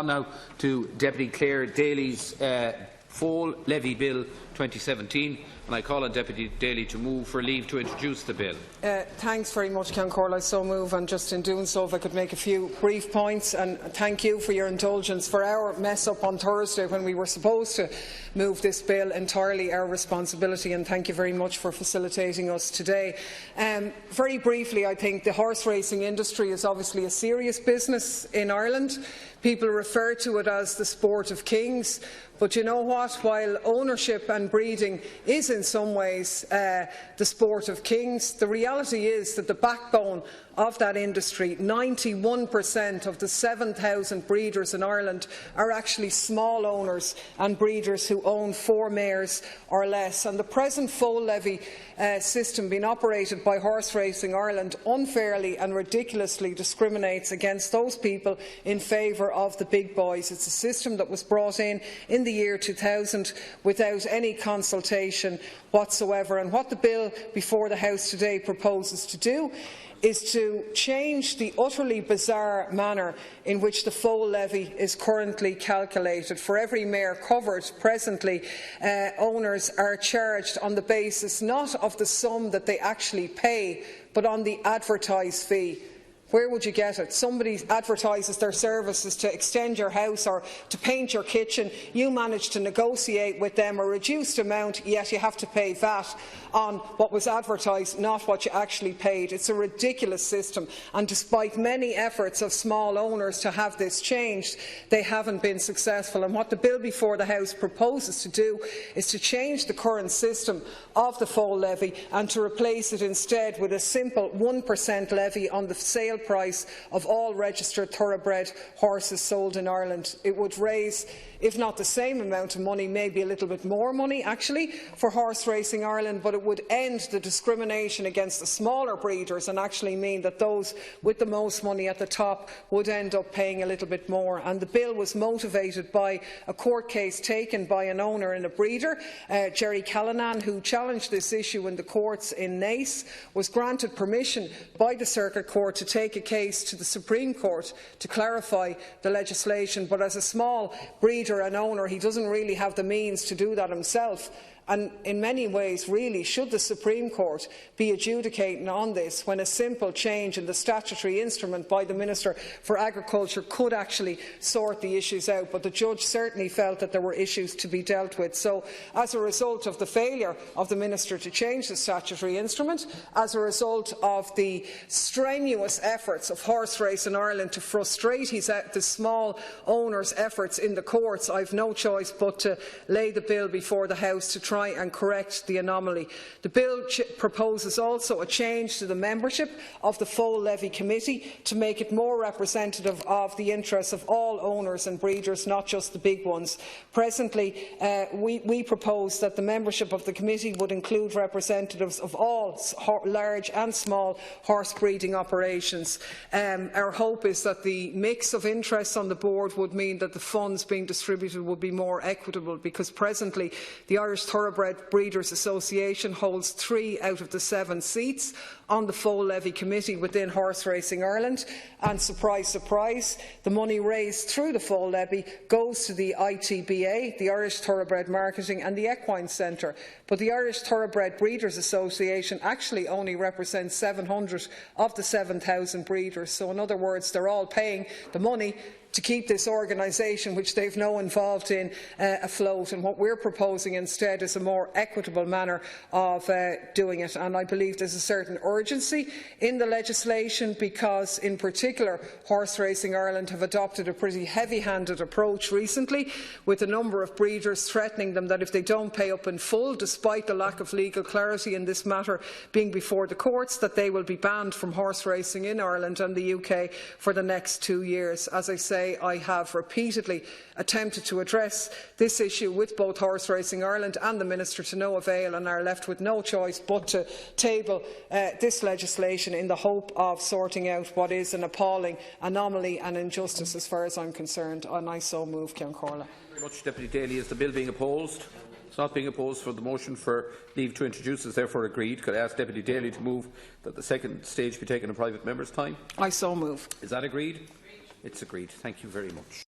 Now to Deputy Clare Daly's Foal Levy Bill 2017, and I call on Deputy Daly to move for leave to introduce the bill. Thanks very much, Corla. I so move, and just in doing so, if I could make a few brief points, and thank you for your indulgence for our mess up on Thursday when we were supposed to move this bill. Entirely our responsibility, and thank you very much for facilitating us today. Very briefly, I think the horse racing industry is obviously a serious business in Ireland. People refer to it as the sport of kings, but you know what? While ownership and breeding is in some ways the sport of kings, the reality is that the backbone of that industry, 91% of the 7,000 breeders in Ireland, are actually small owners and breeders who own 4 mares or less. And the present foal levy system being operated by Horse Racing Ireland unfairly and ridiculously discriminates against those people in favour of the big boys. It's a system that was brought in the year 2000 without any consultation whatsoever. And what the bill before the House today proposes to do is to change the utterly bizarre manner in which the foal levy is currently calculated. For every mare covered presently, owners are charged on the basis not of the sum that they actually pay, but on the advertised fee. Where would you get it? Somebody advertises their services to extend your house or to paint your kitchen. You manage to negotiate with them a reduced amount, yet you have to pay VAT on what was advertised, not what you actually paid. It's a ridiculous system, and despite many efforts of small owners to have this changed, they haven't been successful. And what the bill before the House proposes to do is to change the current system of the foal levy and to replace it instead with a simple 1% levy on the sale price of all registered thoroughbred horses sold in Ireland. It would raise, if not the same amount of money, maybe a little bit more money actually for Horse Racing Ireland, but it would end the discrimination against the smaller breeders and actually mean that those with the most money at the top would end up paying a little bit more. And the bill was motivated by a court case taken by an owner and a breeder, Jerry Callanan, who challenged this issue in the courts in Naas, was granted permission by the Circuit Court to take a case to the Supreme Court to clarify the legislation, but as a small breeder and owner, he doesn't really have the means to do that himself. And in many ways, really, should the Supreme Court be adjudicating on this when a simple change in the statutory instrument by the Minister for Agriculture could actually sort the issues out? But the judge certainly felt that there were issues to be dealt with. So, as a result of the failure of the Minister to change the statutory instrument, as a result of the strenuous efforts of Horse Race in Ireland to frustrate the small owners' efforts in the courts, I have no choice but to lay the bill before the House to try and correct the anomaly. The bill proposes also a change to the membership of the Foal Levy Committee to make it more representative of the interests of all owners and breeders, not just the big ones. Presently, we propose that the membership of the committee would include representatives of all large and small horse breeding operations. Our hope is that the mix of interests on the board would mean that the funds being distributed would be more equitable, because presently the Irish Thoroughbred Breeders Association holds 3 out of the 7 seats on the Foal Levy Committee within Horse Racing Ireland, and surprise, surprise, the money raised through the Foal Levy goes to the ITBA, the Irish Thoroughbred Marketing and the Equine Centre. But the Irish Thoroughbred Breeders Association actually only represents 700 of the 7,000 breeders. So in other words, they're all paying the money to keep this organisation, which they've no involved in, afloat. And what we're proposing instead is a more equitable manner of doing it. And I believe there's a certain urgency in the legislation because, in particular, Horse Racing Ireland have adopted a pretty heavy-handed approach recently, with a number of breeders threatening them that if they don't pay up in full, despite the lack of legal clarity in this matter being before the courts, that they will be banned from horse racing in Ireland and the UK for the next 2 years. As I say, I have repeatedly attempted to address this issue with both Horse Racing Ireland and the Minister to no avail, and are left with no choice but to table this legislation in the hope of sorting out what is an appalling anomaly and injustice as far as I am concerned. And I so move, Corla. Very much, Deputy Daly. Is the bill being opposed? It's not being opposed, for the motion for leave to introduce is therefore agreed. Could I ask Deputy Daly to move that the second stage be taken in private members' time? I so move. Is that agreed? It's agreed. Thank you very much.